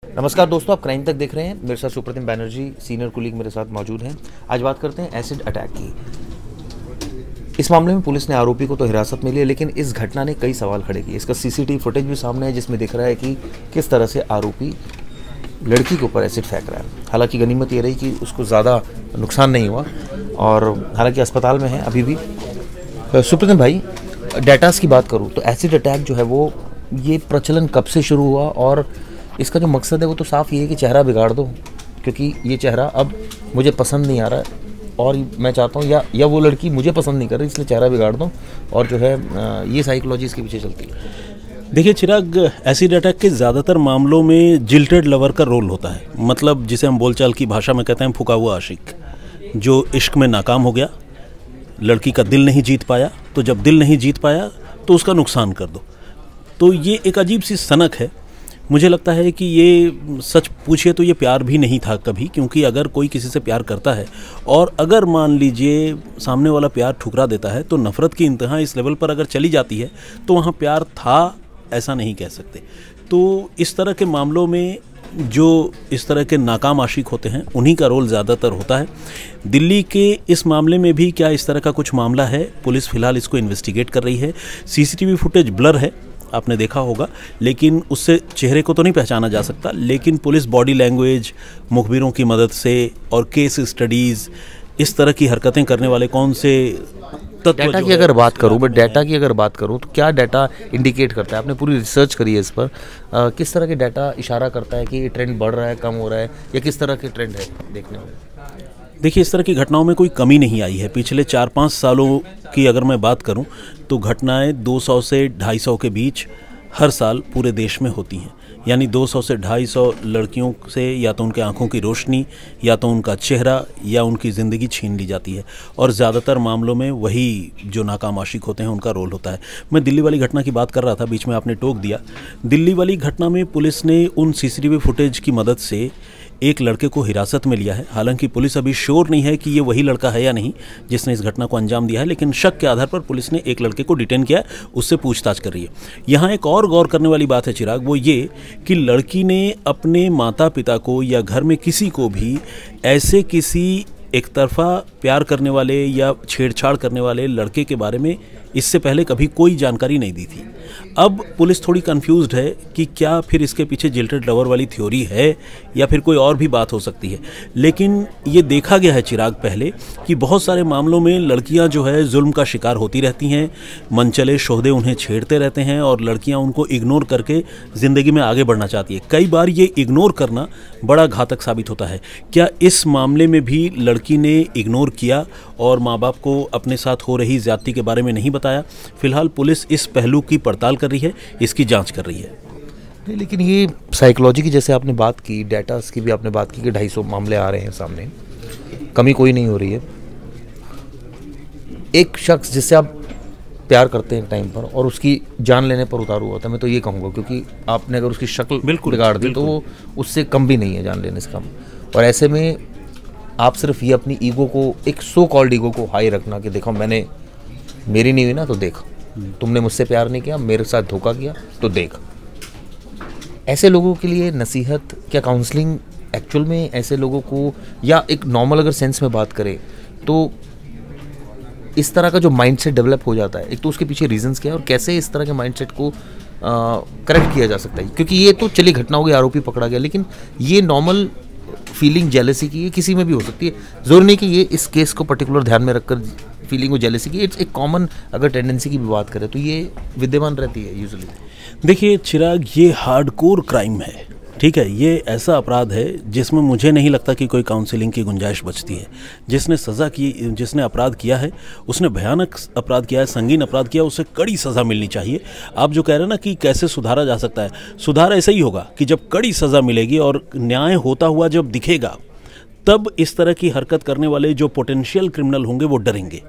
नमस्कार दोस्तों, आप क्राइम तक देख रहे हैं। मेरे साथ सुप्रतिम बैनर्जी सीनियर कुलीग मेरे साथ मौजूद हैं। आज बात करते हैं एसिड अटैक की। इस मामले में पुलिस ने आरोपी को तो हिरासत में लिया, लेकिन इस घटना ने कई सवाल खड़े किए। इसका सीसीटीवी फुटेज भी सामने है, जिसमें दिख रहा है कि किस तरह से आरोपी लड़की के ऊपर एसिड फेंक रहा है। हालांकि गनीमत ये रही कि उसको ज़्यादा नुकसान नहीं हुआ और हालांकि अस्पताल में है अभी भी। सुप्रतिम भाई, डेटास की बात करूँ तो एसिड अटैक जो है वो ये प्रचलन कब से शुरू हुआ और इसका जो मकसद है वो तो साफ़ ये है कि चेहरा बिगाड़ दो, क्योंकि ये चेहरा अब मुझे पसंद नहीं आ रहा है और मैं चाहता हूँ या वो लड़की मुझे पसंद नहीं कर रही, इसलिए चेहरा बिगाड़ दो। और जो है ये साइकोलॉजी इसके पीछे चलती है। देखिए चिराग, एसिड अटैक के ज़्यादातर मामलों में जिल्टेड लवर का रोल होता है। मतलब जिसे हम बोलचाल की भाषा में कहते हैं फूका हुआ आशिक, जो इश्क में नाकाम हो गया, लड़की का दिल नहीं जीत पाया। तो जब दिल नहीं जीत पाया तो उसका नुकसान कर दो। तो ये एक अजीब सी सनक है। मुझे लगता है कि ये सच पूछिए तो ये प्यार भी नहीं था कभी, क्योंकि अगर कोई किसी से प्यार करता है और अगर मान लीजिए सामने वाला प्यार ठुकरा देता है तो नफ़रत की इंतहा इस लेवल पर अगर चली जाती है तो वहाँ प्यार था, ऐसा नहीं कह सकते। तो इस तरह के मामलों में जो इस तरह के नाकाम आशिक होते हैं उन्हीं का रोल ज़्यादातर होता है। दिल्ली के इस मामले में भी क्या इस तरह का कुछ मामला है? पुलिस फ़िलहाल इसको इन्वेस्टिगेट कर रही है। सीसीटीवी फुटेज ब्लर है, आपने देखा होगा, लेकिन उससे चेहरे को तो नहीं पहचाना जा सकता। लेकिन पुलिस बॉडी लैंग्वेज, मुखबिरों की मदद से और केस स्टडीज़, इस तरह की हरकतें करने वाले कौन से डेटा की अगर बात करूँ, बट डेटा की अगर बात करूँ तो क्या डेटा इंडिकेट करता है? आपने पूरी रिसर्च करी है इस पर, किस तरह के डेटा इशारा करता है कि ये ट्रेंड बढ़ रहा है, कम हो रहा है, या किस तरह के ट्रेंड है देखने में? देखिए, इस तरह की घटनाओं में कोई कमी नहीं आई है। पिछले 4-5 सालों की अगर मैं बात करूं तो घटनाएं 200 से 250 के बीच हर साल पूरे देश में होती हैं। यानी 200 से 250 लड़कियों से या तो उनके आंखों की रोशनी, या तो उनका चेहरा, या उनकी ज़िंदगी छीन ली जाती है। और ज़्यादातर मामलों में वही जो नाकाम आशिक होते हैं उनका रोल होता है। मैं दिल्ली वाली घटना की बात कर रहा था, बीच में आपने टोक दिया। दिल्ली वाली घटना में पुलिस ने उन सीसीटीवी फुटेज की मदद से एक लड़के को हिरासत में लिया है। हालांकि पुलिस अभी श्योर नहीं है कि ये वही लड़का है या नहीं जिसने इस घटना को अंजाम दिया है, लेकिन शक के आधार पर पुलिस ने एक लड़के को डिटेन किया है, उससे पूछताछ कर रही है। यहाँ एक और गौर करने वाली बात है चिराग, वो ये कि लड़की ने अपने माता पिता को या घर में किसी को भी ऐसे किसी एक तरफा प्यार करने वाले या छेड़छाड़ करने वाले लड़के के बारे में इससे पहले कभी कोई जानकारी नहीं दी थी। अब पुलिस थोड़ी कंफ्यूज्ड है कि क्या फिर इसके पीछे जिल्टेड लवर वाली थ्योरी है या फिर कोई और भी बात हो सकती है। लेकिन ये देखा गया है चिराग पहले कि बहुत सारे मामलों में लड़कियां जो है जुल्म का शिकार होती रहती हैं, मनचले शोहदे उन्हें छेड़ते रहते हैं और लड़कियां उनको इग्नोर करके ज़िंदगी में आगे बढ़ना चाहती है। कई बार ये इग्नोर करना बड़ा घातक साबित होता है। क्या इस मामले में भी लड़की ने इग्नोर किया और माँ बाप को अपने साथ हो रही ज़्यादती के बारे में नहीं बताया? फिलहाल पुलिस इस पहलू की पड़ताल कर रही है, इसकी जांच कर रही है। नहीं, लेकिन ये साइकोलॉजी की जैसे आपने बात की, डेटा की भी आपने बात की कि 250 मामले आ रहे हैं सामने, कमी कोई नहीं हो रही है। एक शख्स जिससे आप प्यार करते हैं टाइम पर और उसकी जान लेने पर उतारू होता है, मैं तो ये कहूँगा, क्योंकि आपने अगर उसकी शक्ल बिल्कुल बिगाड़ दी तो वो उससे कम भी नहीं है जान लेने से कम। और ऐसे में आप सिर्फ ये अपनी ईगो को, एक सो कॉल्ड ईगो को हाई रखना कि देखो मेरी नहीं हुई ना तो देख, तुमने मुझसे प्यार नहीं किया, मेरे साथ धोखा किया तो देख। ऐसे लोगों के लिए नसीहत, क्या काउंसलिंग एक्चुअल में ऐसे लोगों को, या एक नॉर्मल अगर सेंस में बात करें तो इस तरह का जो माइंडसेट डेवलप हो जाता है, एक तो उसके पीछे रीजंस क्या है और कैसे इस तरह के माइंडसेट को करेक्ट किया जा सकता है? क्योंकि ये तो चली घटना हो गई, आरोपी पकड़ा गया, लेकिन ये नॉर्मल फीलिंग जेलसी की ये किसी में भी हो सकती है। ज़रूरी नहीं कि ये इस केस को पर्टिकुलर ध्यान में रखकर फीलिंग हो जेलसी की, इट्स एक कॉमन अगर टेंडेंसी की भी बात करें तो ये विद्यमान रहती है यूजुअली। देखिए चिराग, ये हार्डकोर क्राइम है, ठीक है। ये ऐसा अपराध है जिसमें मुझे नहीं लगता कि कोई काउंसलिंग की गुंजाइश बचती है। जिसने अपराध किया है उसने भयानक अपराध किया है, संगीन अपराध किया, उसे कड़ी सज़ा मिलनी चाहिए। आप जो कह रहे हैं ना कि कैसे सुधारा जा सकता है, सुधार ऐसा ही होगा कि जब कड़ी सज़ा मिलेगी और न्याय होता हुआ जब दिखेगा, तब इस तरह की हरकत करने वाले जो पोटेंशियल क्रिमिनल होंगे वो डरेंगे।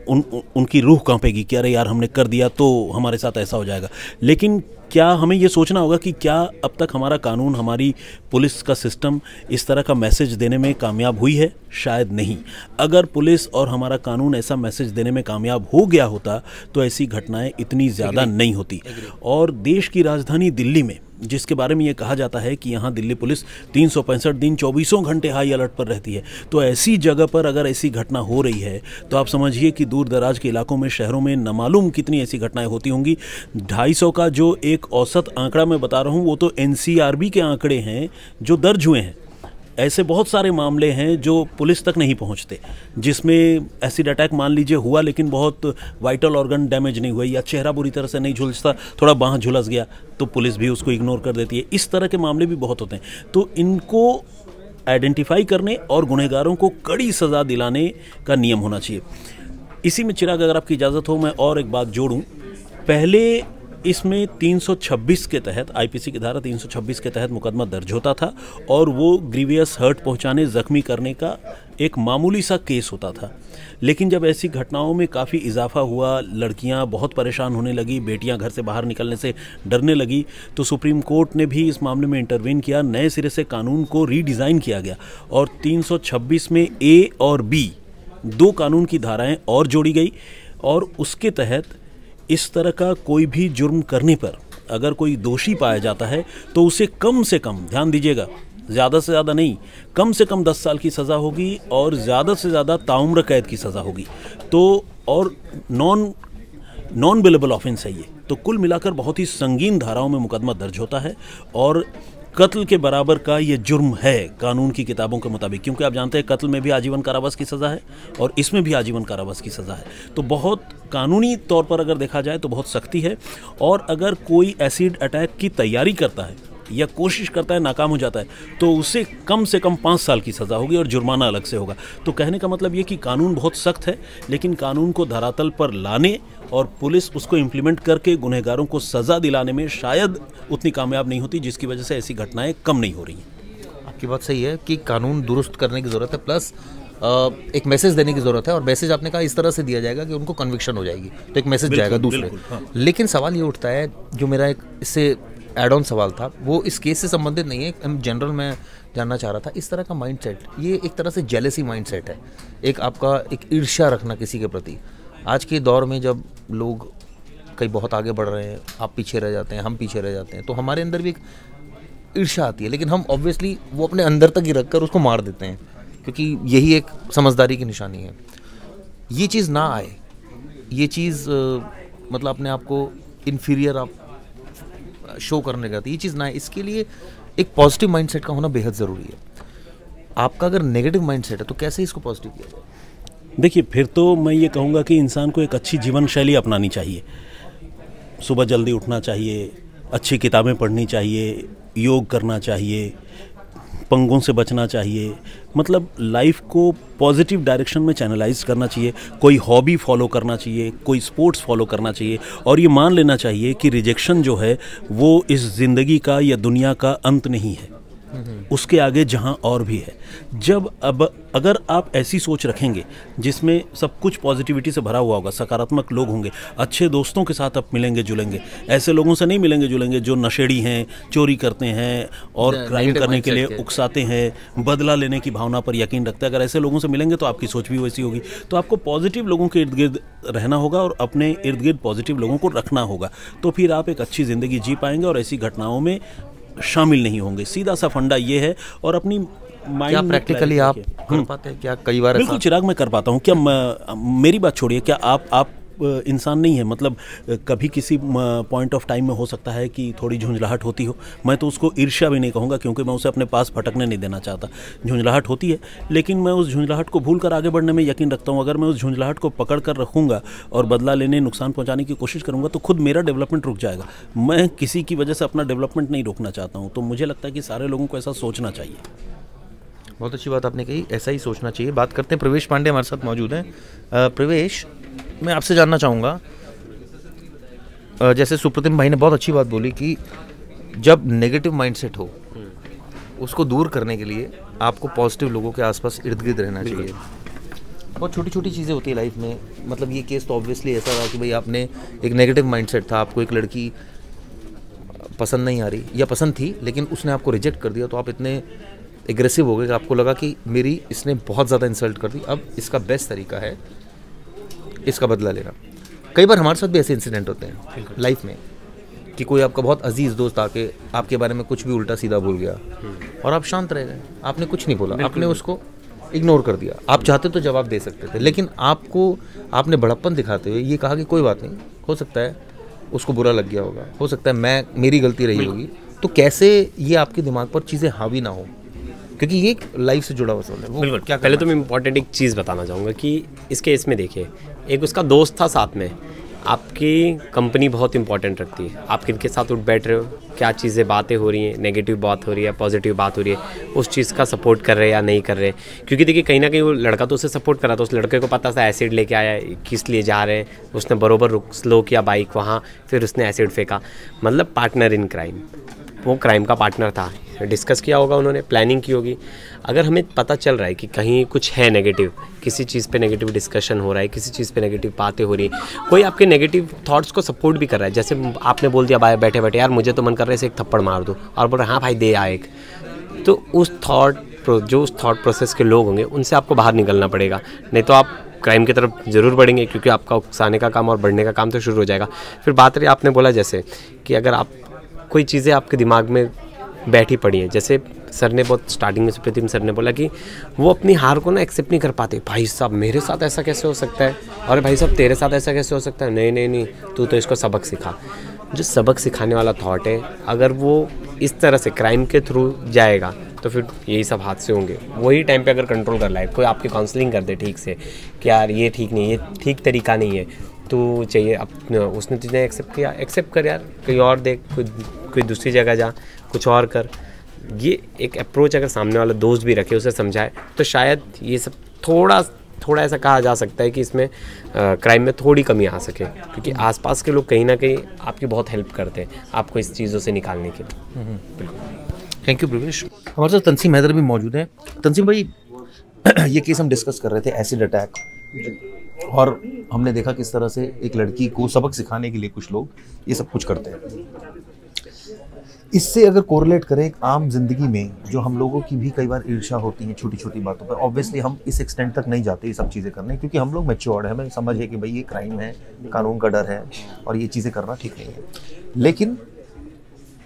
उनकी रूह कांपेगी कि अरे यार हमने कर दिया तो हमारे साथ ऐसा हो जाएगा। लेकिन क्या हमें ये सोचना होगा कि क्या अब तक हमारा कानून, हमारी पुलिस का सिस्टम इस तरह का मैसेज देने में कामयाब हुई है? शायद नहीं। अगर पुलिस और हमारा कानून ऐसा मैसेज देने में कामयाब हो गया होता तो ऐसी घटनाएं इतनी ज़्यादा नहीं होती। और देश की राजधानी दिल्ली में जिसके बारे में ये कहा जाता है कि यहाँ दिल्ली पुलिस 365 दिन 24 घंटे हाई अलर्ट पर रहती है। तो ऐसी जगह पर अगर ऐसी घटना हो रही है तो आप समझिए कि दूर दराज के इलाकों में, शहरों में न मालूम कितनी ऐसी घटनाएं होती होंगी। 250 का जो एक औसत आंकड़ा मैं बता रहा हूँ वो तो NCRB के आंकड़े हैं जो दर्ज हुए हैं। ऐसे बहुत सारे मामले हैं जो पुलिस तक नहीं पहुंचते, जिसमें एसिड अटैक मान लीजिए हुआ लेकिन बहुत वाइटल ऑर्गन डैमेज नहीं हुआ, या चेहरा बुरी तरह से नहीं झुलसता, थोड़ा बाँह झुलस गया तो पुलिस भी उसको इग्नोर कर देती है। इस तरह के मामले भी बहुत होते हैं। तो इनको आइडेंटिफाई करने और गुनहगारों को कड़ी सज़ा दिलाने का नियम होना चाहिए। इसी में चिराग, अगर आपकी इजाज़त हो मैं और एक बात जोड़ूँ। पहले इसमें 326 के तहत, IPC की धारा 326 के तहत मुकदमा दर्ज होता था और वो ग्रीवियस हर्ट पहुंचाने, जख्मी करने का एक मामूली सा केस होता था। लेकिन जब ऐसी घटनाओं में काफ़ी इजाफा हुआ, लड़कियां बहुत परेशान होने लगी, बेटियां घर से बाहर निकलने से डरने लगी, तो सुप्रीम कोर्ट ने भी इस मामले में इंटरवीन किया। नए सिरे से कानून को रीडिज़ाइन किया गया और 326 में A और B 2 कानून की धाराएँ और जोड़ी गई और उसके तहत इस तरह का कोई भी जुर्म करने पर अगर कोई दोषी पाया जाता है तो उसे कम से कम, ध्यान दीजिएगा, ज़्यादा से ज़्यादा नहीं, कम से कम 10 साल की सज़ा होगी और ज़्यादा से ज़्यादा ताउम्र कैद की सज़ा होगी। तो और नॉन बिलेबल ऑफेंस है ये। तो कुल मिलाकर बहुत ही संगीन धाराओं में मुकदमा दर्ज होता है और कत्ल के बराबर का ये जुर्म है कानून की किताबों के मुताबिक, क्योंकि आप जानते हैं कत्ल में भी आजीवन कारावास की सज़ा है और इसमें भी आजीवन कारावास की सज़ा है। तो बहुत कानूनी तौर पर अगर देखा जाए तो बहुत सख्ती है। और अगर कोई एसिड अटैक की तैयारी करता है या कोशिश करता है, नाकाम हो जाता है, तो उसे कम से कम 5 साल की सज़ा होगी और जुर्माना अलग से होगा। तो कहने का मतलब ये कि कानून बहुत सख्त है, लेकिन कानून को धरातल पर लाने और पुलिस उसको इम्प्लीमेंट करके गुनहगारों को सज़ा दिलाने में शायद उतनी कामयाब नहीं होती, जिसकी वजह से ऐसी घटनाएं कम नहीं हो रही हैं। आपकी बात सही है कि कानून दुरुस्त करने की ज़रूरत है, प्लस एक मैसेज देने की ज़रूरत है। और मैसेज आपने कहा इस तरह से दिया जाएगा कि उनको कन्विक्शन हो जाएगी, तो एक मैसेज जाएगा दूसरे। हाँ। लेकिन सवाल ये उठता है, जो मेरा एक इससे एड ऑन सवाल था, वो इस केस से संबंधित नहीं है, जनरल मैं जानना चाह रहा था। इस तरह का माइंडसेट, ये एक तरह से जेलेसी माइंडसेट है, एक आपका एक ईर्ष्या रखना किसी के प्रति। आज के दौर में जब लोग कई बहुत आगे बढ़ रहे हैं, आप पीछे रह जाते हैं, हम पीछे रह जाते हैं, तो हमारे अंदर भी एक ईर्ष्या आती है, लेकिन हम ऑब्वियसली वो अपने अंदर तक ही रखकर उसको मार देते हैं, क्योंकि यही एक समझदारी की निशानी है। ये चीज़ ना आए, ये चीज़ मतलब अपने आप को इन्फीरियर आप शो करने का, ये चीज़ ना है। इसके लिए एक पॉजिटिव माइंडसेट का होना बेहद ज़रूरी है। आपका अगर नेगेटिव माइंडसेट है तो कैसे इसको पॉजिटिव किया जाए? देखिए, फिर तो मैं ये कहूँगा कि इंसान को एक अच्छी जीवन शैली अपनानी चाहिए। सुबह जल्दी उठना चाहिए, अच्छी किताबें पढ़नी चाहिए, योग करना चाहिए, पंगों से बचना चाहिए, मतलब लाइफ को पॉजिटिव डायरेक्शन में चैनलाइज करना चाहिए। कोई हॉबी फॉलो करना चाहिए, कोई स्पोर्ट्स फॉलो करना चाहिए और ये मान लेना चाहिए कि रिजेक्शन जो है वो इस ज़िंदगी का या दुनिया का अंत नहीं है, उसके आगे जहां और भी है। जब अब अगर आप ऐसी सोच रखेंगे जिसमें सब कुछ पॉजिटिविटी से भरा हुआ होगा, सकारात्मक लोग होंगे, अच्छे दोस्तों के साथ आप मिलेंगे जुलेंगे, ऐसे लोगों से नहीं मिलेंगे जुलेंगे जो नशेड़ी हैं, चोरी करते हैं और क्राइम करने के लिए उकसाते हैं, बदला लेने की भावना पर यकीन रखते हैं। अगर ऐसे लोगों से मिलेंगे तो आपकी सोच भी वैसी होगी। तो आपको पॉजिटिव लोगों के इर्द गिर्द रहना होगा और अपने इर्द गिर्द पॉजिटिव लोगों को रखना होगा, तो फिर आप एक अच्छी ज़िंदगी जी पाएंगे और ऐसी घटनाओं में शामिल नहीं होंगे। सीधा सा फंडा ये है। और अपनी क्या प्रैक्टिकली आप कर पाते हैं? क्या कई बार बिल्कुल चिराग, मैं कर पाता हूँ। क्या मेरी बात छोड़िए, क्या आप इंसान नहीं है? मतलब कभी किसी पॉइंट ऑफ टाइम में हो सकता है कि थोड़ी झुंझलाहट होती हो। मैं तो उसको ईर्ष्या भी नहीं कहूँगा, क्योंकि मैं उसे अपने पास भटकने नहीं देना चाहता। झुंझलाहट होती है, लेकिन मैं उस झुंझलाहट को भूल कर आगे बढ़ने में यकीन रखता हूँ। अगर मैं उस झुंझलाहट को पकड़ कर रखूँगा और बदला लेने, नुकसान पहुँचाने की कोशिश करूँगा, तो खुद मेरा डेवलपमेंट रुक जाएगा। मैं किसी की वजह से अपना डेवलपमेंट नहीं रोकना चाहता हूँ। तो मुझे लगता है कि सारे लोगों को ऐसा सोचना चाहिए। बहुत अच्छी बात आपने कही, ऐसा ही सोचना चाहिए। बात करते हैं, प्रवेश पांडे हमारे साथ मौजूद हैं। प्रवेश, मैं आपसे जानना चाहूँगा, जैसे सुप्रतिम भाई ने बहुत अच्छी बात बोली कि जब नेगेटिव माइंडसेट हो, उसको दूर करने के लिए आपको पॉजिटिव लोगों के आसपास इर्द गिर्द रहना चाहिए। बहुत छोटी छोटी चीज़ें होती है लाइफ में। मतलब ये केस तो ऑब्वियसली ऐसा रहा कि भाई आपने एक नेगेटिव माइंडसेट था, आपको एक लड़की पसंद नहीं आ रही या पसंद थी, लेकिन उसने आपको रिजेक्ट कर दिया, तो आप इतने एग्रेसिव हो गए कि आपको लगा कि मेरी इसने बहुत ज़्यादा इंसल्ट कर दी, अब इसका बेस्ट तरीका है इसका बदला लेना। कई बार हमारे साथ भी ऐसे इंसिडेंट होते हैं लाइफ में कि कोई आपका बहुत अजीज दोस्त आके आपके बारे में कुछ भी उल्टा सीधा बोल गया और आप शांत रह गए, आपने कुछ नहीं बोला, आपने उसको इग्नोर कर दिया। आप चाहते तो जवाब दे सकते थे, लेकिन आपने बड़प्पन दिखाते हुए ये कहा कि कोई बात नहीं, हो सकता है उसको बुरा लग गया होगा, हो सकता है मेरी गलती रही होगी। तो कैसे ये आपके दिमाग पर चीज़ें हावी ना हो, क्योंकि ये लाइफ से जुड़ा हुआ सवाल है। बिल्कुल। क्या पहले तो मैं इम्पोर्टेंट एक चीज़ बताना चाहूँगा कि इस केस में देखिए, एक उसका दोस्त था साथ में, आपकी कंपनी बहुत इंपॉर्टेंट रखती है, आप किनके साथ उठ बैठ रहे हो, क्या चीज़ें बातें हो रही हैं, नेगेटिव बात हो रही है, पॉजिटिव बात हो रही है, उस चीज़ का सपोर्ट कर रहे हैं या नहीं कर रहे। क्योंकि देखिए कहीं ना कहीं वो लड़का तो उसे सपोर्ट कर रहा था, उस लड़के को पता था एसिड लेके आया, किस लिए जा रहे हैं, उसने बरोबर स्लो किया बाइक वहाँ, फिर उसने एसिड फेंका, मतलब पार्टनर इन क्राइम, वो क्राइम का पार्टनर था। डिस्कस किया होगा उन्होंने, प्लानिंग की होगी। अगर हमें पता चल रहा है कि कहीं कुछ है नेगेटिव, किसी चीज़ पे नेगेटिव डिस्कशन हो रहा है, किसी चीज़ पे नेगेटिव बातें हो रही है, कोई आपके नेगेटिव थॉट्स को सपोर्ट भी कर रहा है, जैसे आपने बोल दिया बैठे बैठे यार मुझे तो मन कर रहा है इसे एक थप्पड़ मार दो, और बोल रहे हाँ भाई दे आ एक, तो उस थॉट प्रोसेस के लोग होंगे उनसे आपको बाहर निकलना पड़ेगा, नहीं तो आप क्राइम की तरफ ज़रूर बढ़ेंगे, क्योंकि आपका उकसाने का काम और बढ़ने का काम तो शुरू हो जाएगा। फिर बात रही आपने बोला जैसे कि अगर आप कोई चीज़ें आपके दिमाग में बैठी पड़ी हैं, जैसे सर ने बहुत स्टार्टिंग में सुप्रीतिम सर ने बोला कि वो अपनी हार को ना एक्सेप्ट नहीं कर पाते। भाई साहब मेरे साथ ऐसा कैसे हो सकता है, और भाई साहब तेरे साथ ऐसा कैसे हो सकता है, नहीं नहीं नहीं तू तो इसको सबक सिखा। जो सबक सिखाने वाला थॉट है, अगर वो इस तरह से क्राइम के थ्रू जाएगा तो फिर यही सब हादसे होंगे। वही टाइम पे अगर कंट्रोल कर लाए, कोई आपकी काउंसलिंग कर दे ठीक से कि यार ये ठीक नहीं, ये ठीक तरीका नहीं है, तो चाहिए अब उसने तुझे एक्सेप्ट किया, एक्सेप्ट कर यार, कहीं और देख, कोई दूसरी जगह जा, कुछ और कर। ये एक अप्रोच अगर सामने वाला दोस्त भी रखे, उसे समझाए, तो शायद ये सब थोड़ा ऐसा कहा जा सकता है कि इसमें क्राइम में थोड़ी कमी आ सके, क्योंकि आसपास के लोग कहीं ना कहीं आपकी बहुत हेल्प करते हैं आपको इस चीज़ों से निकालने के लिए। थैंक यू प्रवेश। हमारे साथ तंसीम हैदर भी मौजूद हैं। तंसीम भाई, ये केस हम डिस्कस कर रहे थे, एसिड अटैक, और हमने देखा किस तरह से एक लड़की को सबक सिखाने के लिए कुछ लोग ये सब कुछ करते हैं। इससे अगर कोरिलेट करें एक आम जिंदगी में, जो हम लोगों की भी कई बार ईर्ष्या होती है छोटी छोटी बातों पर, ऑब्वियसली हम इस एक्सटेंट तक नहीं जाते ये सब चीज़ें करने, क्योंकि हम लोग मैच्योर्ड हैं, हमें समझ है कि भाई ये क्राइम है, कानून का डर है और ये चीज़ें करना ठीक नहीं है। लेकिन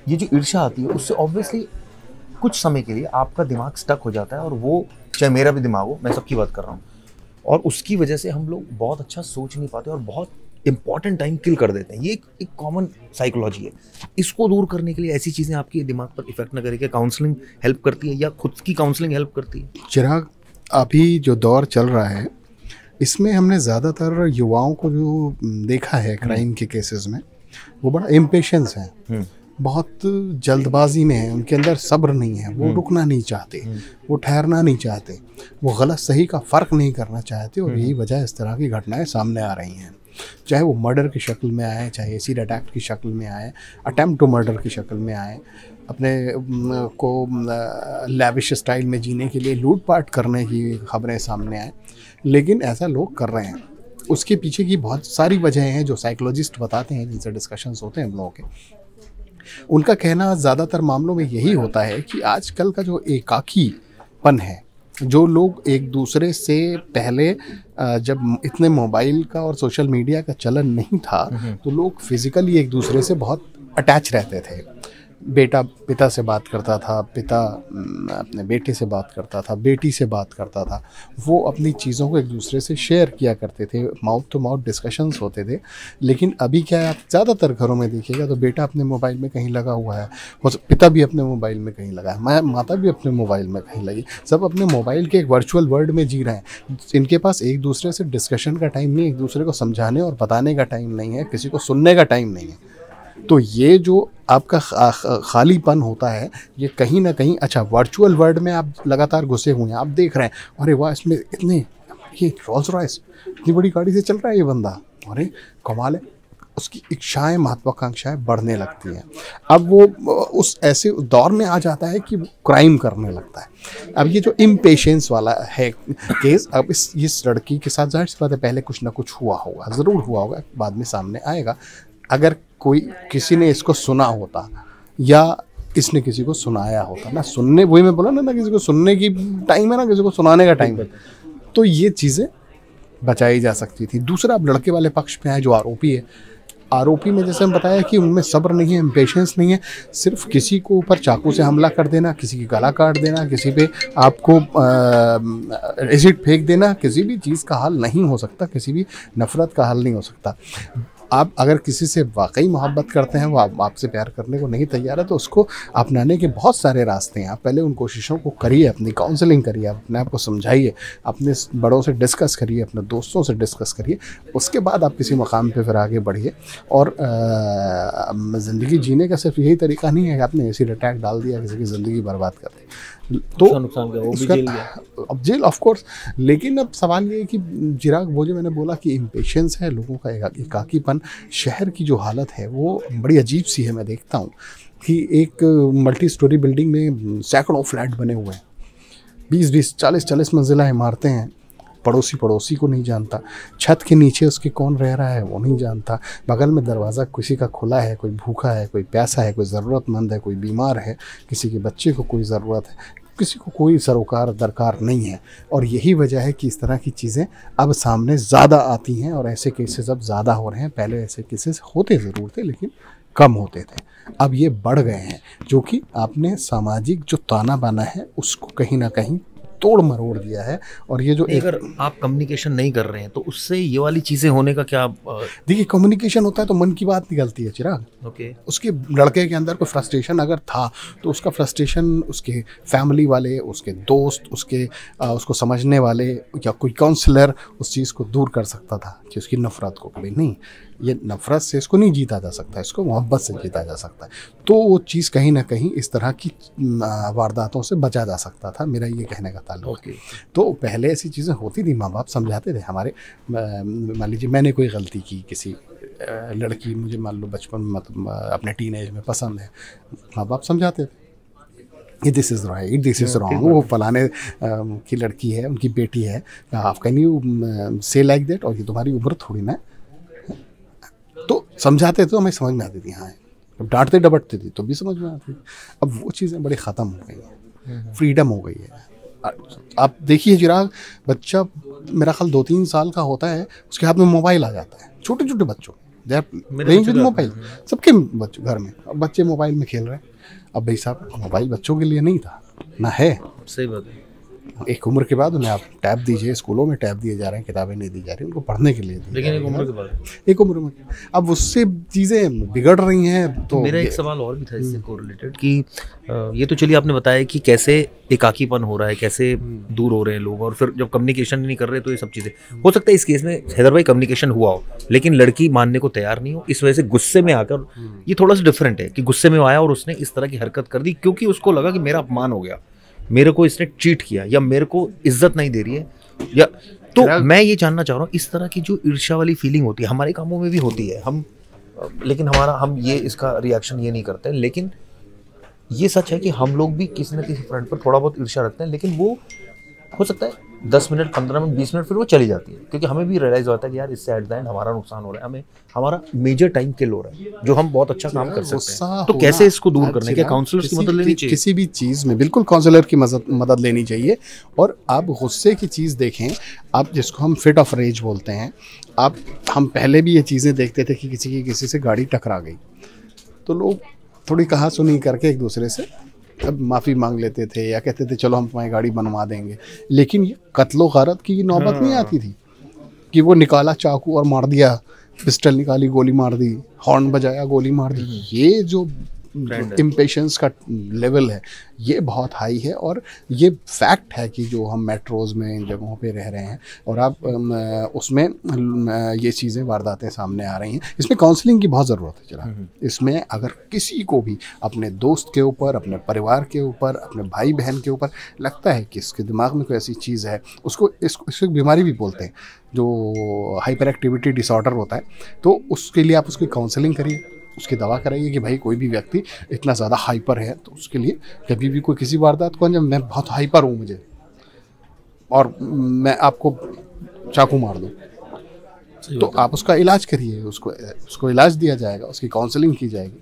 ये जो ईर्ष्या आती है उससे ऑब्वियसली कुछ समय के लिए आपका दिमाग स्टक हो जाता है, और वो चाहे मेरा भी दिमाग हो, मैं सबकी बात कर रहा हूँ, और उसकी वजह से हम लोग बहुत अच्छा सोच नहीं पाते और बहुत इंपॉर्टेंट टाइम किल कर देते हैं। ये एक कॉमन साइकोलॉजी है। इसको दूर करने के लिए ऐसी चीज़ें आपके दिमाग पर इफेक्ट न करें, क्या काउंसलिंग हेल्प करती है या खुद की काउंसलिंग हेल्प करती है? चिराग, अभी जो दौर चल रहा है इसमें हमने ज़्यादातर युवाओं को जो देखा है क्राइम के केसेस में, वो बड़ा इम्पेशंस है, बहुत जल्दबाजी में है, उनके अंदर सब्र नहीं है, वो रुकना नहीं चाहते, वो ठहरना नहीं चाहते, वो गलत सही का फ़र्क नहीं करना चाहते, और यही वजह इस तरह की घटनाएं सामने आ रही हैं। चाहे वो मर्डर की शक्ल में आए, चाहे एसिड अटैक की शक्ल में आए, अटेम्प्ट टू मर्डर की शक्ल में आए, अपने को लैविश स्टाइल में जीने के लिए लूटपाट करने की खबरें सामने आए, लेकिन ऐसा लोग कर रहे हैं। उसके पीछे की बहुत सारी वजहें हैं जो साइकोलॉजिस्ट बताते हैं, जिनसे डिस्कशंस होते हैं हम लोगों के। उनका कहना ज़्यादातर मामलों में यही होता है कि आजकल का जो एकाकीपन है, जो लोग एक दूसरे से पहले जब इतने मोबाइल का और सोशल मीडिया का चलन नहीं था, तो लोग फिज़िकली एक दूसरे से बहुत अटैच रहते थे। बेटा पिता से बात करता था, पिता अपने बेटे से बात करता था, बेटी से बात करता था, वो अपनी चीज़ों को एक दूसरे से शेयर किया करते थे, माउथ टू माउथ डिस्कशंस होते थे। लेकिन अभी क्या है, आप ज़्यादातर घरों में देखिएगा तो बेटा अपने मोबाइल में कहीं लगा हुआ है, पिता भी अपने मोबाइल में कहीं लगा है, माता भी अपने मोबाइल में कहीं लगी, सब अपने मोबाइल के एक वर्चुअल वर्ल्ड में जी रहे हैं। इनके पास एक दूसरे से डिस्कशन का टाइम नहीं, एक दूसरे को समझाने और बताने का टाइम नहीं है, किसी को सुनने का टाइम नहीं है। तो ये जो आपका खालीपन होता है, ये कहीं ना कहीं, अच्छा वर्चुअल वर्ल्ड में आप लगातार घुसे हुए हैं, आप देख रहे हैं, अरे वाह इसमें इतने, ये रोल्स रॉयस इतनी बड़ी गाड़ी से चल रहा है ये बंदा, अरे कमाल है, उसकी इच्छाएं महत्वाकांक्षाएं बढ़ने लगती हैं। अब वो उस ऐसे दौर में आ जाता है कि वो क्राइम करने लगता है। अब ये जो इम्पेशेंस वाला है केस, अब इस लड़की के साथ जाहिर सी बात है पहले कुछ ना कुछ हुआ होगा, ज़रूर हुआ होगा, बाद में सामने आएगा। अगर कोई किसी ने इसको सुना होता या इसने किसी को सुनाया होता ना, सुनने, वही मैं बोला ना किसी को सुनने की टाइम है ना, किसी को सुनाने का टाइम है, तो ये चीज़ें बचाई जा सकती थी। दूसरा, अब लड़के वाले पक्ष में आए जो आरोपी है, आरोपी में जैसे हम बताया कि उनमें सब्र नहीं है, इम्पेशेंस नहीं है, सिर्फ किसी को ऊपर चाकू से हमला कर देना, किसी की गला काट देना, किसी पे आपको एसिड फेंक देना, किसी भी चीज़ का हल नहीं हो सकता, किसी भी नफ़रत का हल नहीं हो सकता। आप अगर किसी से वाकई मोहब्बत करते हैं, वो आपसे प्यार करने को नहीं तैयार है, तो उसको अपनाने के बहुत सारे रास्ते हैं। आप पहले उन कोशिशों को करिए, अपनी काउंसलिंग करिए, अपने आप को समझाइए, अपने बड़ों से डिस्कस करिए, अपने दोस्तों से डिस्कस करिए, उसके बाद आप किसी मकाम पे फिर आगे बढ़िए। और ज़िंदगी जीने का सिर्फ यही तरीका नहीं है कि आपने एसिड अटैक डाल दिया, किसी की ज़िंदगी बर्बाद कर दी, तो नुकसान क्या, वो भी जेल गया। अब जेल ऑफ कोर्स। लेकिन अब सवाल ये है कि चिराग, वो जो मैंने बोला कि इम्पेशेंस है लोगों का, एकाकीपन, शहर की जो हालत है वो बड़ी अजीब सी है। मैं देखता हूँ कि एक मल्टी स्टोरी बिल्डिंग में सैकड़ों फ्लैट बने हुए हैं, 20-20, 40-40 मंजिला इमारतें हैं, पड़ोसी को नहीं जानता, छत के नीचे उसके कौन रह रहा है वो नहीं जानता, बगल में दरवाज़ा किसी का खुला है, कोई भूखा है, कोई प्यासा है, कोई ज़रूरतमंद है, कोई बीमार है, किसी के बच्चे को कोई ज़रूरत है, किसी को कोई सरोकार दरकार नहीं है। और यही वजह है कि इस तरह की चीज़ें अब सामने ज़्यादा आती हैं और ऐसे केसेस अब ज़्यादा हो रहे हैं। पहले ऐसे केसेस होते ज़रूर थे लेकिन कम होते थे, अब ये बढ़ गए हैं, जो कि आपने सामाजिक जो ताना बाना है उसको कहीं ना कहीं तोड़ मरोड़ दिया है। और ये जो अगर आप कम्युनिकेशन नहीं कर रहे हैं तो उससे ये वाली चीज़ें होने का क्या? देखिए, कम्युनिकेशन होता है तो मन की बात निकलती है चिराग। ओके, उसके लड़के के अंदर कोई फ्रस्ट्रेशन अगर था तो उसका फ्रस्ट्रेशन उसके फैमिली वाले, उसके दोस्त, उसको समझने वाले या कोई काउंसलर उस चीज़ को दूर कर सकता था कि उसकी नफ़रत को। कभी नहीं, ये नफ़रत से इसको नहीं जीता जा सकता, इसको मोहब्बत से जीता जा सकता है। तो वो चीज़ कहीं ना कहीं इस तरह की वारदातों से बचा जा सकता था, मेरा ये कहने का ताल्लुक है। तो पहले ऐसी चीज़ें होती थी, माँ बाप समझाते थे हमारे। मान लीजिए मैंने कोई गलती की, किसी लड़की मुझे मान लो बचपन में मतलब अपने टीनेज में पसंद है, माँ बाप समझाते थे this is right, this is wrong, वो फलाने की लड़की है, उनकी बेटी है, आप कैन यू से लाइक दैट, और ये तुम्हारी उम्र थोड़ी ना। तो समझाते तो हमें समझ में आती थी, हाँ, डांटते डबटते थी तो भी समझ में आती थी। अब वो चीज़ें बड़ी ख़त्म हो गई हैं, फ्रीडम हो गई है। आप देखिए चिराग, बच्चा मेरा ख्याल 2-3 साल का होता है, उसके हाथ में मोबाइल आ जाता है, छोटे छोटे बच्चों, मोबाइल सबके बच्चों घर में, अब बच्चे मोबाइल में खेल रहे हैं। अब भाई साहब, मोबाइल बच्चों के लिए नहीं था ना है, सही बात है। एक उम्र के बाद उन्हें आप टैब दीजिए, स्कूलों में टैब दिए जा रहे हैं, किताबें नहीं दी जा रही, उनको पढ़ने के लिए दी, लेकिन एक उम्र के बाद, एक उम्र में अब उससे चीज़ें बिगड़ रही हैं। तो मेरा एक सवाल और भी था इससे कोरिलेटेड कि ये तो चलिए आपने बताया कि कैसे एकाकीपन हो रहा है, कैसे दूर हो रहे हैं लोग, और फिर जब कम्युनिकेशन नहीं कर रहे तो ये सब चीज़ें हो सकता है। इस केस में हैदर भाई कम्युनिकेशन हुआ हो लेकिन लड़की मानने को तैयार नहीं हो, इस वजह से गुस्से में आकर, ये थोड़ा सा डिफरेंट है कि गुस्से में आया और उसने इस तरह की हरकत कर दी क्योंकि उसको लगा कि मेरा अपमान हो गया, मेरे को इसने चीट किया या मेरे को इज्जत नहीं दे रही है, या तो मैं ये जानना चाह रहा हूँ, इस तरह की जो ईर्ष्या वाली फीलिंग होती है हमारे कामों में भी होती है, लेकिन हम ये इसका रिएक्शन ये नहीं करते हैं। लेकिन ये सच है कि हम लोग भी किसी न किसी फ्रंट पर थोड़ा बहुत ईर्ष्या रखते हैं, लेकिन वो हो सकता है 10 मिनट, 15 मिनट, 20 मिनट, फिर वो चली जाती है, क्योंकि हमें भी रियलाइज होता है कि यार इससे एट द एंड हमारा नुकसान हो रहा है, हमें हमारा मेजर टाइम किल हो रहा है, जो हम बहुत अच्छा काम कर सकते हैं। तो कैसे इसको दूर करने के, काउंसलर्स की मदद लेनी चाहिए? किसी भी चीज़ में बिल्कुल काउंसलर की मदद लेनी चाहिए। और आप गुस्से की चीज़ देखें, आप जिसको हम फिट ऑफ रेज बोलते हैं, हम पहले भी ये चीज़ें देखते थे कि किसी से गाड़ी टकरा गई तो लोग थोड़ी कहा सुनी करके एक दूसरे से अब माफ़ी मांग लेते थे या कहते थे चलो हम तुम्हारी गाड़ी बनवा देंगे। लेकिन ये कत्लो गारत की नौबत नहीं आती थी कि वो निकाला चाकू और मार दिया, पिस्टल निकाली गोली मार दी, हॉर्न बजाया गोली मार दी। ये जो इम्पेशेंस का लेवल है ये बहुत हाई है। और ये फैक्ट है कि जो हम मेट्रोज़ में इन जगहों पे रह रहे हैं और आप उसमें ये चीज़ें वारदातें सामने आ रही हैं। इसमें काउंसलिंग की बहुत ज़रूरत है। चला इसमें अगर किसी को भी अपने दोस्त के ऊपर, अपने परिवार के ऊपर, अपने भाई बहन के ऊपर लगता है कि इसके दिमाग में कोई ऐसी चीज़ है, इसको बीमारी भी बोलते हैं जो हाइपर एक्टिविटी डिसऑर्डर होता है, तो उसके लिए आप उसकी काउंसलिंग करिए, उसकी दवा कराइए कि भाई कोई भी व्यक्ति इतना ज़्यादा हाइपर है तो उसके लिए कभी भी कोई किसी वारदात को अंजाम, मैं बहुत हाइपर हूँ मुझे और मैं आपको चाकू मार दूँ, तो आप उसका इलाज करिए, उसको इलाज दिया जाएगा, उसकी काउंसलिंग की जाएगी।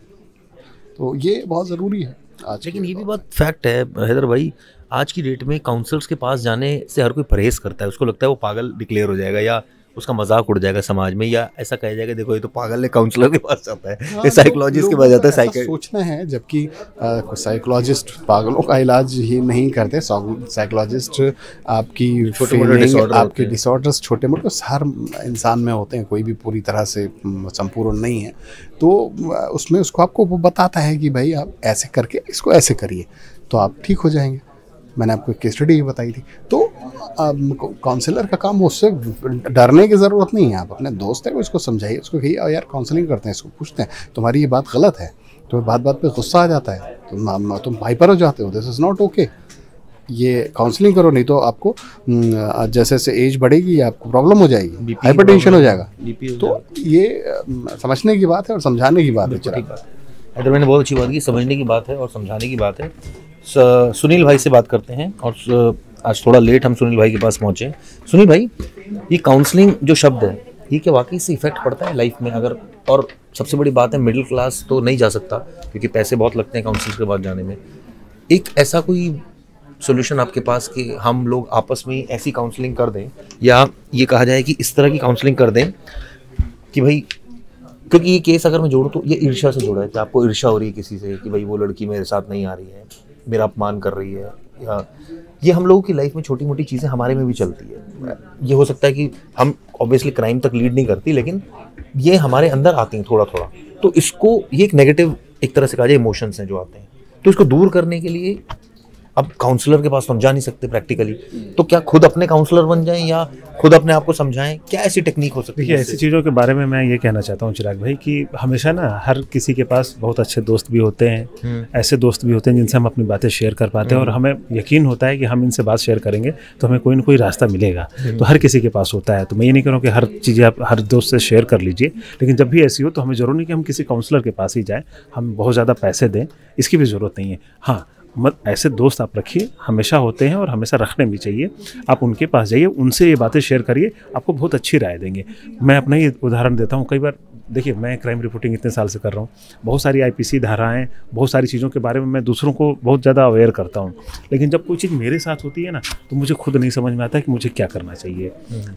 तो ये बहुत ज़रूरी है आज। लेकिन ये भी बात फैक्ट है हैदर भाई, आज की डेट में काउंसलर्स के पास जाने से हर कोई परहेज़ करता है, उसको लगता है वो पागल डिक्लेयर हो जाएगा या उसका मजाक उड़ जाएगा समाज में, या ऐसा कहा जाएगा देखो ये तो पागल है, काउंसलर के पास जाता है, ये साइकोलॉजिस्ट के पास जाता है। ऐसा सोचना है, जबकि साइकोलॉजिस्ट पागलों का इलाज ही नहीं करते। साइकोलॉजिस्ट आपकी डिसऑर्डर्स छोटे मोटे हर इंसान में होते हैं, कोई भी पूरी तरह से संपूर्ण नहीं है, तो उसमें उसको आपको वो बताता है कि भाई आप ऐसे करके इसको ऐसे करिए तो आप ठीक हो जाएंगे। मैंने आपको केस स्टडी बताई थी। तो काउंसलर का काम, उससे डरने की ज़रूरत नहीं है। आप अपने दोस्त है उसको समझाइए, उसको कहिए यार काउंसलिंग करते हैं, इसको पूछते हैं तुम्हारी ये बात गलत है, तो बात बात पे गुस्सा आ जाता है, तुम हाइपर हो जाते हो, दिस इज़ नॉट ओके, ये काउंसलिंग करो, नहीं तो आपको जैसे जैसे एज बढ़ेगी आपको प्रॉब्लम हो जाएगी, हाइपरटेंशन हो जाएगा। तो ये समझने की बात है और समझाने की बात है। अगर मैंने बहुत अच्छी बात की, समझने की बात है और समझाने की बात है। सुनील भाई से बात करते हैं, और आज थोड़ा लेट हम सुनील भाई के पास पहुंचे। सुनील भाई, ये काउंसलिंग जो शब्द है, ये क्या वाकई से इफेक्ट पड़ता है लाइफ में? अगर, और सबसे बड़ी बात है मिडिल क्लास तो नहीं जा सकता क्योंकि पैसे बहुत लगते हैं काउंसलिंग के बाद जाने में। एक ऐसा कोई सोल्यूशन आपके पास कि हम लोग आपस में ऐसी काउंसलिंग कर दें, या ये कहा जाए कि इस तरह की काउंसलिंग कर दें कि भाई, क्योंकि ये केस अगर मैं जोड़ूँ तो ये ईर्ष्या से जुड़ा है कि आपको ईर्ष्या हो रही है किसी से कि भाई वो लड़की मेरे साथ नहीं आ रही है, मेरा अपमान कर रही है, या ये हम लोगों की लाइफ में छोटी मोटी चीज़ें हमारे में भी चलती है। ये हो सकता है कि हम ऑब्वियसली क्राइम तक लीड नहीं करती, लेकिन ये हमारे अंदर आती हैं थोड़ा थोड़ा। तो इसको, ये एक नेगेटिव एक तरह से कहा जाए इमोशंस हैं जो आते हैं, तो इसको दूर करने के लिए अब काउंसलर के पास तो हम जा नहीं सकते प्रैक्टिकली, तो क्या खुद अपने काउंसलर बन जाएं या खुद अपने आप को समझाएं? क्या ऐसी टेक्निक हो सकती है? देखिए, ऐसी चीज़ों के बारे में मैं ये कहना चाहता हूँ चिराग भाई कि हमेशा ना हर किसी के पास बहुत अच्छे दोस्त भी होते हैं, ऐसे दोस्त भी होते हैं जिनसे हम अपनी बातें शेयर कर पाते हैं, और हमें यकीन होता है कि हम इनसे बात शेयर करेंगे तो हमें कोई ना कोई रास्ता मिलेगा। तो हर किसी के पास होता है, तो मैं ये नहीं कह रहा हूँ कि हर चीज़ें आप हर दोस्त से शेयर कर लीजिए, लेकिन जब भी ऐसी हो तो हमें ज़रूर नहीं कि हम किसी काउंसलर के पास ही जाएँ, हम बहुत ज़्यादा पैसे दें, इसकी भी ज़रूरत नहीं है। हाँ, मत ऐसे दोस्त आप रखिए, हमेशा होते हैं और हमेशा रखने भी चाहिए। आप उनके पास जाइए, उनसे ये बातें शेयर करिए, आपको बहुत अच्छी राय देंगे। मैं अपना ही उदाहरण देता हूँ। कई बार देखिए, मैं क्राइम रिपोर्टिंग इतने साल से कर रहा हूँ, बहुत सारी आईपीसी धाराएं, बहुत सारी चीज़ों के बारे में मैं दूसरों को बहुत ज़्यादा अवेयर करता हूँ, लेकिन जब कोई चीज़ मेरे साथ होती है ना, तो मुझे खुद नहीं समझ में आता कि मुझे क्या करना चाहिए।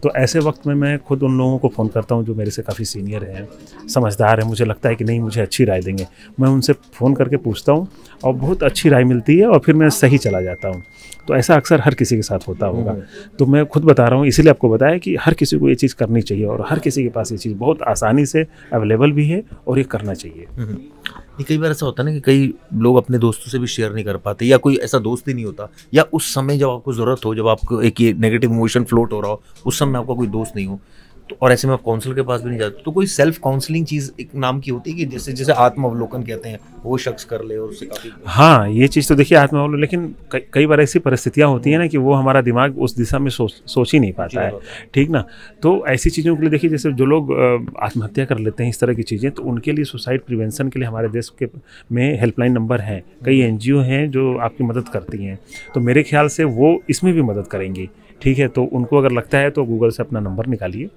तो ऐसे वक्त में मैं खुद उन लोगों को फ़ोन करता हूँ जो मेरे से काफ़ी सीनियर हैं, समझदार हैं, मुझे लगता है कि नहीं मुझे अच्छी राय देंगे। मैं उनसे फ़ोन करके पूछता हूँ और बहुत अच्छी राय मिलती है, और फिर मैं सही चला जाता हूँ। तो ऐसा अक्सर हर किसी के साथ होता होगा। तो मैं खुद बता रहा हूँ, इसीलिए आपको बताया कि हर किसी को ये चीज़ करनी चाहिए, और हर किसी के पास ये चीज़ बहुत आसानी से अवेलेबल भी है, और ये करना चाहिए। ये कई बार ऐसा होता है ना कि कई लोग अपने दोस्तों से भी शेयर नहीं कर पाते, या कोई ऐसा दोस्त ही नहीं होता, या उस समय जब आपको ज़रूरत हो, जब आपको एक ये नेगेटिव इमोशन फ्लोट हो रहा हो, उस समय आपका कोई दोस्त नहीं हो, तो और ऐसे में आप काउंसलर के पास भी नहीं जाते, तो कोई सेल्फ काउंसलिंग चीज़ एक नाम की होती है कि जैसे जैसे आत्मावलोकन कहते हैं, वो शख्स कर ले और उससे काफ़ी। हाँ, ये चीज़ तो देखिए आत्मावलोकन, लेकिन कई बार ऐसी परिस्थितियाँ होती हैं ना कि वो हमारा दिमाग उस दिशा में सोच ही नहीं पाता है, ठीक ना। तो ऐसी चीज़ों के लिए देखिए, जैसे जो लोग आत्महत्या कर लेते हैं, इस तरह की चीज़ें, तो उनके लिए सुसाइड प्रिवेंशन के लिए हमारे देश के में हेल्पलाइन नंबर हैं, कई एनजीओ हैं जो आपकी मदद करती हैं। तो मेरे ख्याल से वो इसमें भी मदद करेंगी, ठीक है। तो उनको अगर लगता है तो गूगल से अपना नंबर निकालिए,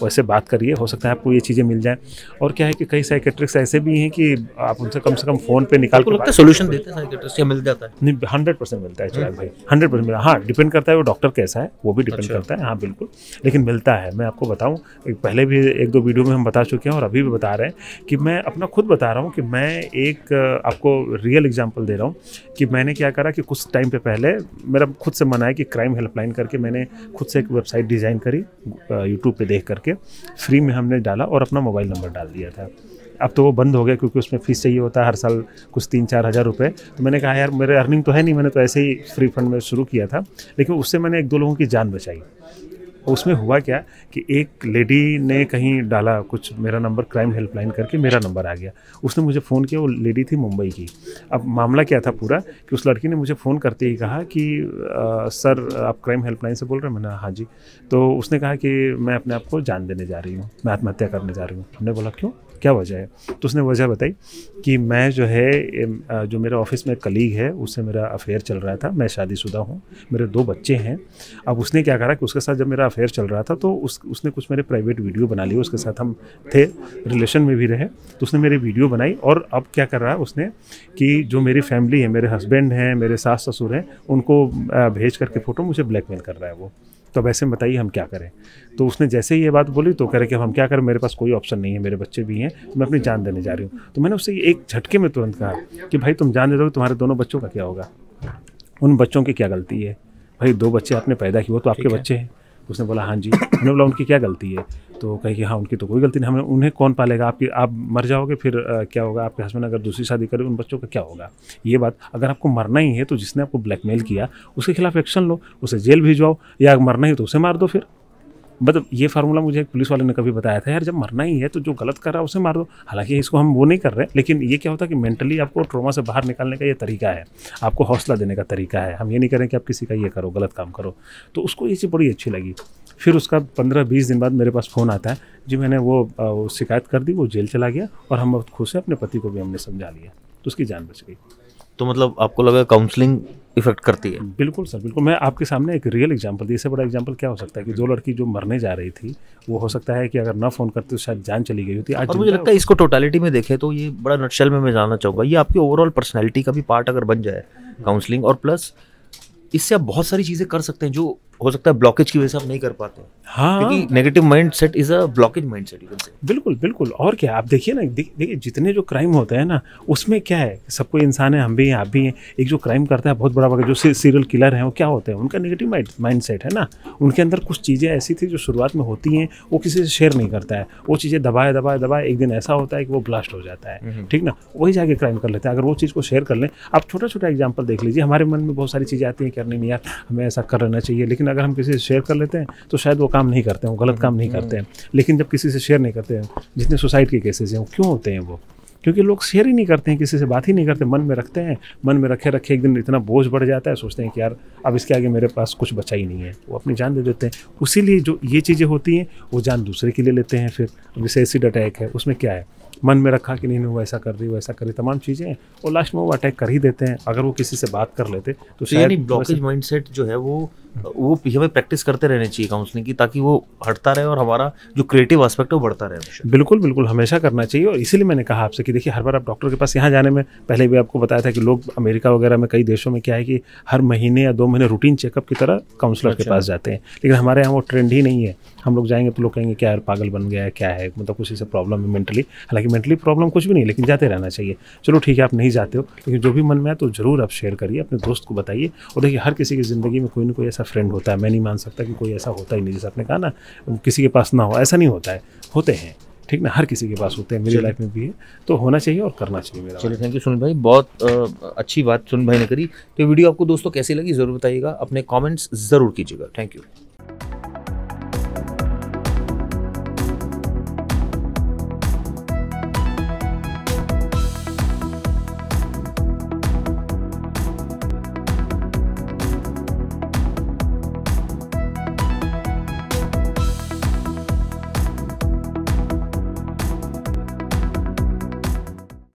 वैसे बात करिए, हो सकता है आपको ये चीज़ें मिल जाएं। और क्या है कि कई साइकेट्रिक्स ऐसे भी हैं कि आप उनसे कम से कम फ़ोन पे निकाल के सोल्यूशन देते हैं साइकेट्रिस्ट, या मिल जाता है? नहीं, 100% मिलता है चिराग भाई, 100% मिला। हाँ, डिपेंड करता है वो डॉक्टर कैसा है, वो भी डिपेंड करता है। हाँ बिल्कुल, लेकिन मिलता है। मैं आपको बताऊँ, पहले भी 1-2 वीडियो में हम बता चुके हैं और अभी भी बता रहे हैं कि मैं अपना खुद बता रहा हूँ कि मैं एक आपको रियल एग्जाम्पल दे रहा हूँ कि मैंने क्या करा कि कुछ टाइम पे पहले मेरा खुद से मन आया कि क्राइम हेल्पलाइन करके मैंने खुद से एक वेबसाइट डिज़ाइन करी, यूट्यूब पे देख करके फ्री में हमने डाला और अपना मोबाइल नंबर डाल दिया था। अब तो वो बंद हो गया क्योंकि उसमें फ़ीस चाहिए होता है हर साल कुछ 3-4 हज़ार रुपये। तो मैंने कहा यार मेरे अर्निंग तो है नहीं, मैंने तो ऐसे ही फ्री फंड में शुरू किया था, लेकिन उससे मैंने 1-2 लोगों की जान बचाई। उसमें हुआ क्या कि एक लेडी ने कहीं डाला कुछ मेरा नंबर क्राइम हेल्पलाइन करके, मेरा नंबर आ गया, उसने मुझे फ़ोन किया। वो लेडी थी मुंबई की। अब मामला क्या था पूरा कि उस लड़की ने मुझे फ़ोन करते ही कहा कि सर आप क्राइम हेल्पलाइन से बोल रहे हैं? मैंने हाँ जी। तो उसने कहा कि मैं अपने आप को जान देने जा रही हूँ, मैं आत्महत्या करने जा रही हूँ। हमने बोला क्यों, क्या वजह है? तो उसने वजह बताई कि मैं जो है, जो मेरे ऑफिस में कलीग है उससे मेरा अफेयर चल रहा था, मैं शादीशुदा हूँ, मेरे 2 बच्चे हैं। अब उसने क्या करा कि उसके साथ जब मेरा अफेयर चल रहा था तो उसने कुछ मेरे प्राइवेट वीडियो बना लिए, उसके साथ हम थे, रिलेशन में भी रहे, तो उसने मेरी वीडियो बनाई। और अब क्या कर रहा है उसने कि जो मेरी फैमिली है, मेरे हस्बैंड हैं, मेरे सास ससुर हैं, उनको भेज करके फ़ोटो मुझे ब्लैकमेल कर रहा है वो तो अब ऐसे में बताइए हम क्या करें। तो उसने जैसे ही ये बात बोली तो कह रहे कि अब हम क्या करें, मेरे पास कोई ऑप्शन नहीं है, मेरे बच्चे भी हैं, तो मैं अपनी जान देने जा रही हूँ। तो मैंने उससे एक झटके में तुरंत कहा कि भाई तुम जान दे दोगे, तुम्हारे दोनों बच्चों का क्या होगा, उन बच्चों की क्या गलती है, भाई 2 बच्चे आपने पैदा किए, वो तो आपके बच्चे हैं। उसने बोला हाँ जी। हमने बोला उनकी क्या गलती है, तो कही कि हाँ उनकी तो कोई गलती नहीं, हमें उन्हें कौन पालेगा, आप मर जाओगे फिर क्या होगा, आपके हस्बैंड अगर दूसरी शादी करे उन बच्चों का क्या होगा। ये बात अगर आपको मरना ही है तो जिसने आपको ब्लैकमेल किया उसके खिलाफ एक्शन लो, उसे जेल भिजवाओ, या मरना ही तो उसे मार दो फिर। मतलब ये फार्मूला मुझे एक पुलिस वाले ने कभी बताया था, यार जब मरना ही है तो जो गलत कर रहा है उसे मार दो। हालांकि इसको हम वो नहीं कर रहे, लेकिन ये क्या होता है कि मेंटली आपको ट्रॉमा से बाहर निकालने का ये तरीका है, आपको हौसला देने का तरीका है। हम ये नहीं करें कि आप किसी का ये करो, गलत काम करो। तो उसको ये चीज़ बड़ी अच्छी लगी। फिर उसका 15-20 दिन बाद मेरे पास फ़ोन आता है, जी मैंने वो शिकायत कर दी, वो जेल चला गया और हम बहुत खुश हैं, अपने पति को भी हमने समझा लिया, तो उसकी जान बच गई। तो मतलब आपको लगा काउंसलिंग इफेक्ट करती है? बिल्कुल सर, बिल्कुल। मैं आपके सामने एक रियल एग्जांपल दी, इससे बड़ा एग्जांपल क्या हो सकता है कि जो लड़की जो मरने जा रही थी, वो हो सकता है कि अगर ना फ़ोन करते तो शायद जान चली गई होती। आज और मुझे लगता है इसको टोटलिटी में देखें तो ये बड़ा नटशेल में मैं जानना चाहूँगा, ये आपकी ओवरऑल पर्सनैलिटी का भी पार्ट अगर बन जाए काउंसलिंग, और प्लस इससे आप बहुत सारी चीज़ें कर सकते हैं जो हो सकता है ब्लॉकेज की वजह से आप नहीं कर पाते। हाँ, क्योंकि negative mindset is a blockage mindset you can say. बिल्कुल बिल्कुल। और क्या, आप देखिए ना, देखिए जितने जो क्राइम होते हैं ना, उसमें क्या है, सब कोई इंसान है, हम भी हैं, आप भी हैं। एक जो क्राइम करता है बहुत बड़ा बड़ा, जो सीरियल किलर हैं, वो क्या होते हैं, उनका नेगेटिव माइंडसेट है ना। उनके अंदर कुछ चीज़ें ऐसी थी जो शुरुआत में होती हैं, वो किसी से शेयर नहीं करता है, वो चीज़ें दबाए दबाए दबाए एक दिन ऐसा होता है कि वो ब्लास्ट हो जाता है, ठीक ना, वही जाके क्राइम कर लेते हैं। अगर वो चीज़ को शेयर कर लें, आप छोटा छोटा एग्जाम्पल देख लीजिए, हमारे मन में बहुत सारी चीज़ें आती हैं कि नहीं यार हमें ऐसा कर लेना चाहिए, लेकिन अगर हम किसी से शेयर कर लेते हैं तो शायद वो काम नहीं करते हैं, वो गलत काम नहीं करते हैं। लेकिन जब किसी से शेयर नहीं करते हैं, जितने सुसाइड के केसेस हैं वो क्यों होते हैं, वो क्योंकि लोग शेयर ही नहीं करते हैं, किसी से बात ही नहीं करते, मन में रखते हैं, मन में रखे रखे एक दिन इतना बोझ बढ़ जाता है, सोचते हैं कि यार अब इसके आगे मेरे पास कुछ बचा ही नहीं है, वो अपनी जान दे देते हैं। उसीलिए जो ये चीज़ें होती हैं वो जान दूसरे के लिए लेते हैं। फिर जैसे एसिड अटैक है, उसमें क्या है, मन में रखा कि नहीं वो ऐसा कर रही, वो ऐसा कर रही, तमाम चीज़ें हैं, और लास्ट में वो अटैक कर ही देते हैं। अगर वो किसी से बात कर लेते तो शायद ब्लॉकेज माइंडसेट जो है वो हमें प्रैक्टिस करते रहने चाहिए काउंसलिंग की, ताकि वो हटता रहे और हमारा जो क्रिएटिव एस्पेक्ट है वो बढ़ता रहे। बिल्कुल बिल्कुल, हमेशा करना चाहिए। और इसीलिए मैंने कहा आपसे कि देखिए हर बार आप डॉक्टर के पास यहाँ जाने में, पहले भी आपको बताया था कि लोग अमेरिका वगैरह में, कई देशों में क्या है कि हर महीने या 2 महीने रूटीन चेकअप की तरह काउंसलर के पास जाते हैं, लेकिन हमारे यहाँ वो ट्रेंड ही नहीं है। हम लोग जाएंगे तो लोग कहेंगे क्या यार पागल बन गया है, क्या है, मतलब कुछ से प्रॉब्लम है मेंटली। हालांकि मेंटली प्रॉब्लम कुछ भी नहीं, लेकिन जाते रहना चाहिए। चलो ठीक है, आप नहीं जाते हो, लेकिन जो भी मन में है तो ज़रूर आप शेयर करिए, अपने दोस्त को बताइए। और देखिए हर किसी की ज़िंदगी में कोई ना कोई ऐसा फ्रेंड होता है, मैं नहीं मान सकता कि कोई ऐसा होता ही नहीं, जैसे आपने कहा ना किसी के पास ना हो, ऐसा नहीं होता है, होते हैं, ठीक ना, हर किसी के पास होते हैं, मेरी लाइफ में भी है, तो होना चाहिए और करना चाहिए मेरा। चलिए, थैंक यू सुनील भाई, बहुत अच्छी बात सुनील भाई ने करी। तो वीडियो आपको दोस्तों कैसी लगी ज़रूर बताइएगा, अपने कमेंट्स ज़रूर कीजिएगा। Thank you.